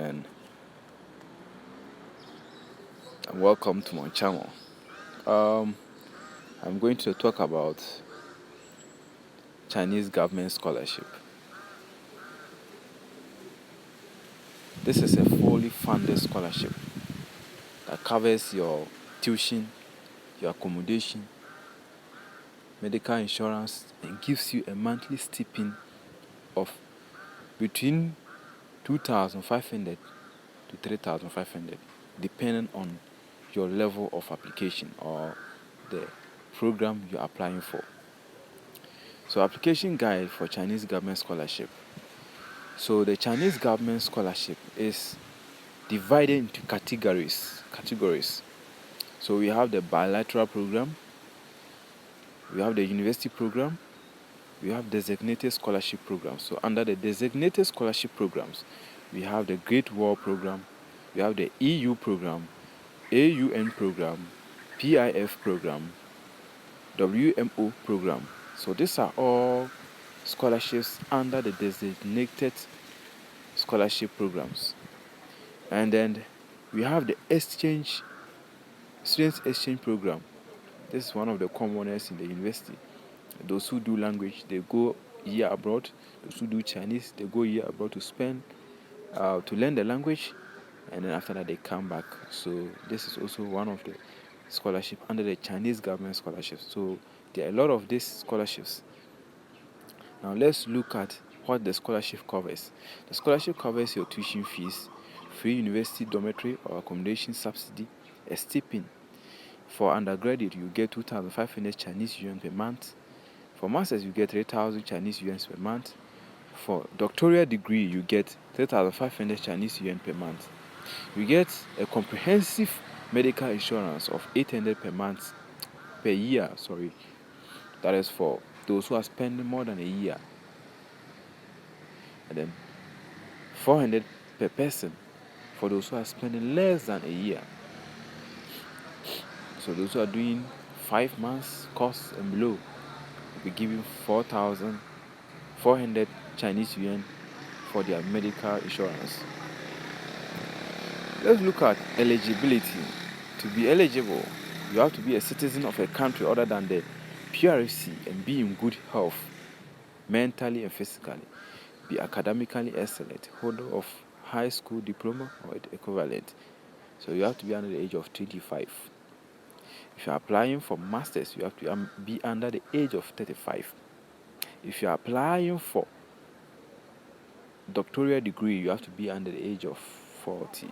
and welcome to my channel. Um, I'm going to talk about Chinese government scholarship. This is a fully funded scholarship that covers your tuition, your accommodation, medical insurance, and gives you a monthly stipend of between 2,500 to 3,500, depending on your level of application or the program you're applying for. So, application guide for Chinese government scholarship. So, the Chinese government scholarship is divided into categories. So, we have the bilateral program, we have the university program, we have designated scholarship programs. So, under the designated scholarship programs, we have the Great Wall program, we have the EU program, AUN program, PIF program, WMO program. So, these are all scholarships under the designated scholarship programs. And then we have the students exchange program. This is one of the commonest in the university. Those who do language, they go year abroad. Those who do Chinese, they go year abroad to learn the language, and then after that they come back. So this is also one of the scholarship under the Chinese government scholarships. So there are a lot of these scholarships. Now let's look at what the scholarship covers. The scholarship covers your tuition fees, free university dormitory or accommodation subsidy, a stipend. For undergraduate, you get 2,500 Chinese yuan per month. For masters, you get 3,000 Chinese yuan per month. For doctoral degree, you get 3,500 Chinese yuan per month. You get a comprehensive medical insurance of 800 per year. That is for those who are spending more than a year. And then 400 per person for those who are spending less than a year. So those who are doing 5 months course and below will be giving 4,400 Chinese yuan for their medical insurance. Let's look at eligibility. To be eligible, you have to be a citizen of a country other than the PRC and be in good health, mentally and physically. Be academically excellent, holder of high school diploma or equivalent. So you have to be under the age of 25. If you are applying for masters, you have to be under the age of 35. If you are applying for doctoral degree, you have to be under the age of 40.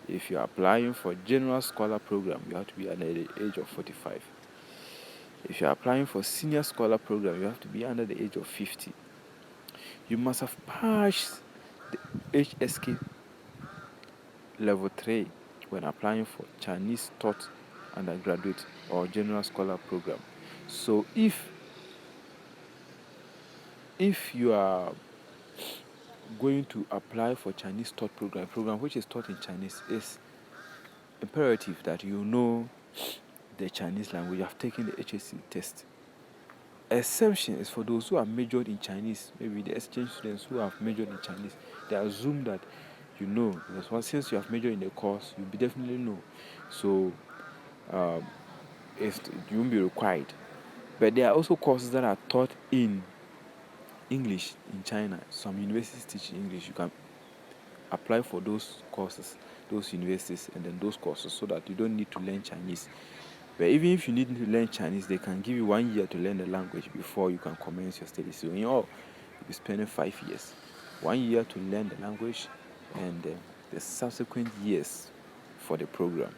If you are applying for general scholar program, you have to be under the age of 45. If you are applying for senior scholar program, you have to be under the age of 50. You must have passed the HSK level 3 when applying for Chinese taught undergraduate or general scholar program. So if you are going to apply for Chinese taught program which is taught in Chinese, is imperative that you know the Chinese language. You have taken the HSC test. Exception is for those who have majored in Chinese. Maybe the exchange students who have majored in Chinese. They assume that you know, because since you have majored in the course, you definitely know. So you won't be required. But there are also courses that are taught in English in China. Some universities teach English. You can apply for those courses, those universities, and then those courses, so that you don't need to learn Chinese. But even if you need to learn Chinese, they can give you 1 year to learn the language before you can commence your studies. So in all, you'll be spending 5 years. 1 year to learn the language, and the subsequent years for the program.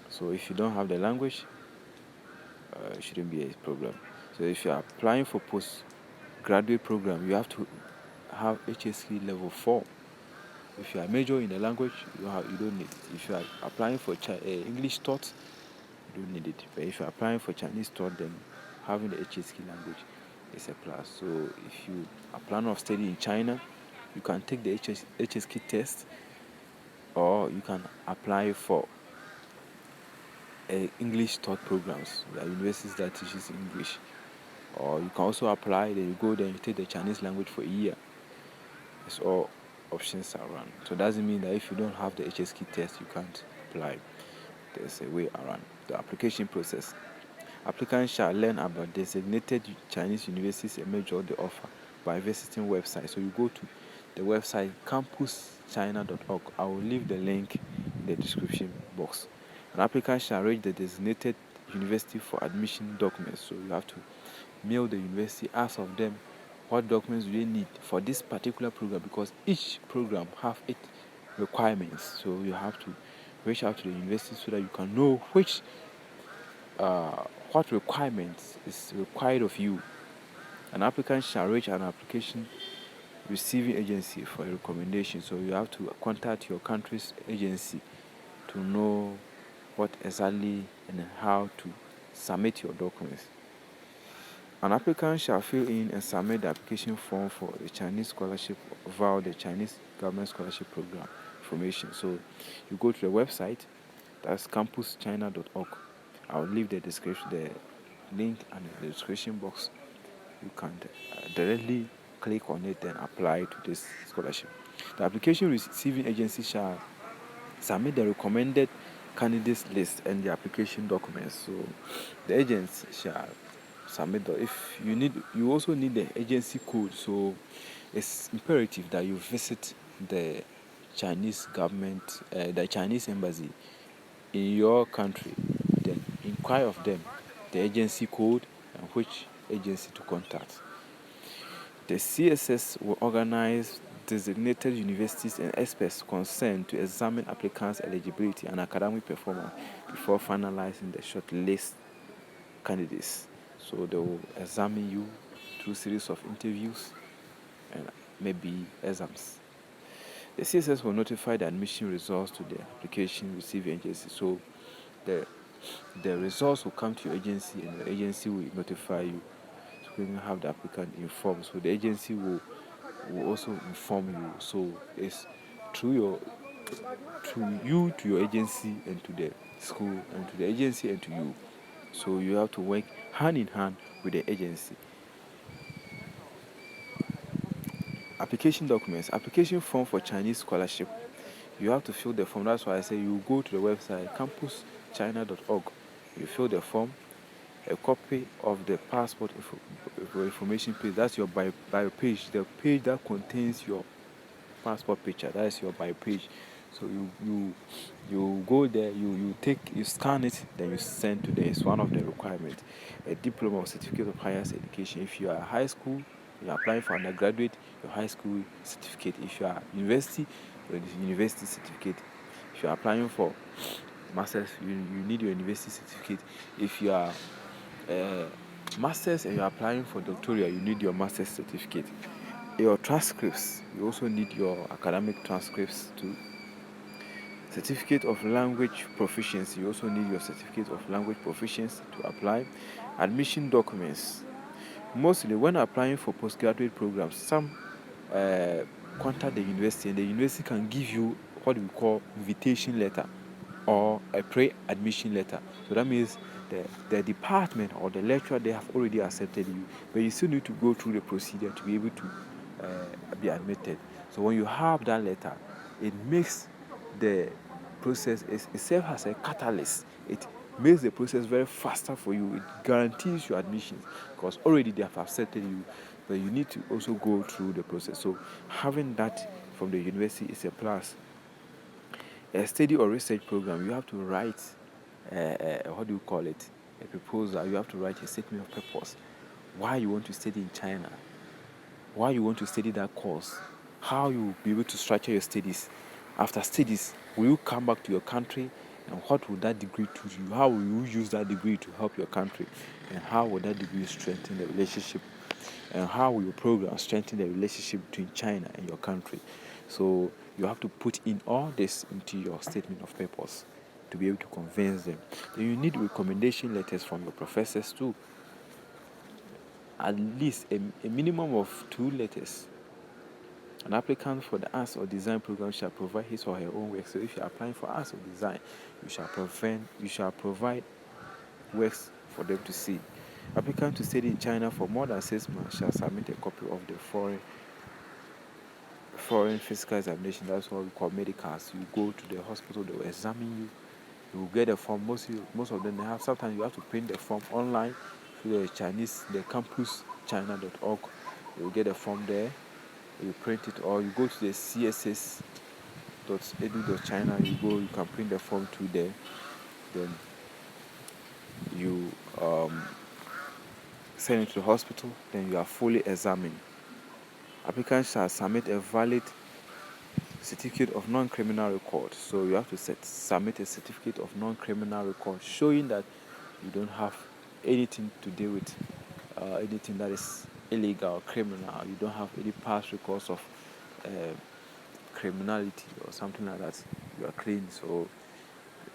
So if you don't have the language, it shouldn't be a problem. So if you are applying for postgraduate program, you have to have HSC level 4. If you are majoring in the language, you don't need it. If you are applying for English taught, you don't need it. But if you are applying for Chinese taught, then having the HSK language is a plus. So if you are planning of studying in China, you can take the HSK test, or you can apply for English taught programs. There are universities that teaches English. Or you can also apply, then you go there and you take the Chinese language for a year. So options are run. So it doesn't mean that if you don't have the HSK test, you can't apply. There's a way around the application process. Applicants shall learn about designated Chinese universities and major they offer by visiting website. So you go to the website campuschina.org. I will leave the link in the description box. An applicant shall arrange the designated university for admission documents. So you have to mail the university, ask of them what documents do they need for this particular program, because each program have its requirements. So you have to reach out to the university so that you can know what requirements is required of you. An applicant shall reach an application receiving agency for a recommendation. So you have to contact your country's agency to know what exactly and how to submit your documents. An applicant shall fill in and submit the application form for the Chinese scholarship via the Chinese government scholarship program information. So you go to the website, that's campuschina.org. I'll leave the description, the link and the description box. You can directly click on it and apply to this scholarship. The application receiving agency shall submit the recommended candidates list and the application documents. So the agents shall submit if you need. You also need the agency code. So it's imperative that you visit the Chinese government, the Chinese embassy in your country, then inquire of them the agency code and which agency to contact. The CSS will organize designated universities and experts concerned to examine applicants' eligibility and academic performance before finalizing the shortlist candidates. So they will examine you through a series of interviews and maybe exams. The CSS will notify the admission results to the application receiving agency. So the results will come to your agency and the agency will notify you. So you can have the applicant informed. So the agency will also inform you. So it's through you to your agency and to the school and to the agency and to you. So you have to work hand in hand with the agency. Application documents. Application form for Chinese scholarship. You have to fill the form. That's why I say you go to the website campuschina.org. You fill the form, a copy of the passport information page. That's your bio page. The page that contains your passport picture. That is your bio page. So you go there, you scan it, then you send to there. It's one of the requirements. A diploma or certificate of higher education. If you are high school, you are applying for undergraduate, your high school certificate. If you are university, your university certificate. If you are applying for masters, you need your university certificate. If you are masters and you are applying for doctoral, you need your master's certificate. Your transcripts, you also need your academic transcripts too. Certificate of language proficiency, you also need your certificate of language proficiency to apply. Admission documents. Mostly when applying for postgraduate programs, some contact the university and the university can give you what we call invitation letter or a pre-admission letter. So that means the department or the lecturer, they have already accepted you, but you still need to go through the procedure to be able to be admitted. So when you have that letter, it makes the process, it serves as a catalyst. It makes the process very faster for you. It guarantees your admission because already they have accepted you, but you need to also go through the process. So having that from the university is a plus. A study or research program, you have to write, what do you call it? A proposal. You have to write a statement of purpose. Why you want to study in China? Why you want to study that course? How you will be able to structure your studies? After studies, will you come back to your country? And what will that degree do to you? How will you use that degree to help your country? And how will that degree strengthen the relationship? And how will your program strengthen the relationship between China and your country? So you have to put in all this into your statement of purpose to be able to convince them. Then you need recommendation letters from your professors too. At least a minimum of 2 letters. An applicant for the arts or design program shall provide his or her own work. So if you are applying for arts or design, you shall provide works for them to see. Applicant to study in China for more than 6 months shall submit a copy of the foreign physical examination. That's what we call medicals. You go to the hospital, they will examine you. You will get a form. Most of them they have. Sometimes you have to print the form online through the campus china.org. You will get a form there. You print it, or you go to the css.edu.china. You can print the form through there. Then you send it to the hospital. Then you are fully examined. Applicants shall submit a valid certificate of non-criminal record. So you have to submit a certificate of non-criminal record showing that you don't have anything to do with anything that is illegal or criminal. You don't have any past records of criminality or something like that. You are clean. So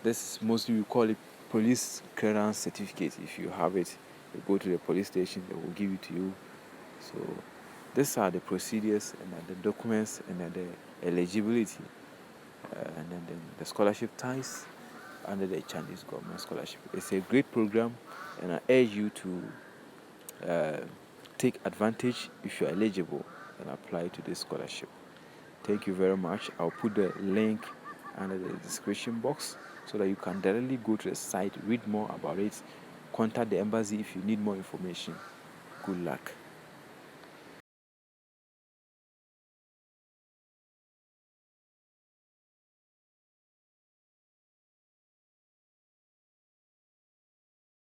this is mostly, we call it police clearance certificate. If you have it, you go to the police station, they will give it to you. So these are the procedures and the documents and the eligibility and then the scholarship ties under the Chinese government scholarship. It's a great program, and I urge you to take advantage if you're eligible and apply to this scholarship. Thank you very much. I'll put the link under the description box so that you can directly go to the site, read more about it, contact the embassy if you need more information. Good luck.